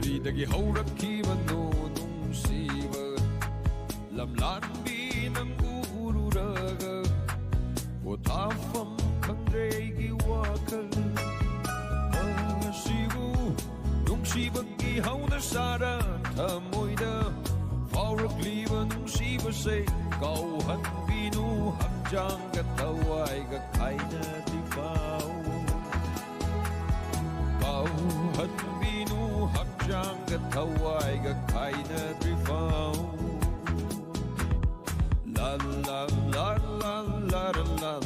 ꯀꯔꯤꯗꯒꯤ ꯍꯧꯔꯛꯈꯤꯕꯅꯣ ꯅꯨꯡꯁꯤꯕ ꯂꯝꯂꯥꯟꯕꯤ ꯅꯪꯕꯨ ꯎꯔꯨꯔꯒ ꯄꯣꯊꯥꯐꯝ ꯈꯪꯗ꯭ꯔꯦ ꯑꯩꯒꯤ ꯋꯥꯈꯜ ꯉꯁꯤꯕꯨ ꯅꯨꯡꯁꯤꯕꯒꯤ ꯍꯧꯅꯁꯥꯔ ꯊꯃꯣꯏꯗ ꯐꯥꯎꯔꯛꯂꯤꯕ ꯅꯨꯡꯁꯤꯕꯁꯦ ꯀꯥꯎꯍꯟꯕꯤꯅꯨ ꯍꯛꯆꯥꯡꯒ ꯊꯋꯥꯏꯒ ꯈꯥꯏꯅꯗ꯭ꯔꯤꯐꯥꯎ ꯀꯥꯎꯍꯟꯕꯤꯅꯨ ꯍꯛꯆꯥꯡꯒ ꯊꯋꯥꯏꯒ ꯈꯥꯏꯅꯗ꯭ꯔꯤꯐꯥꯎ La la la la la la la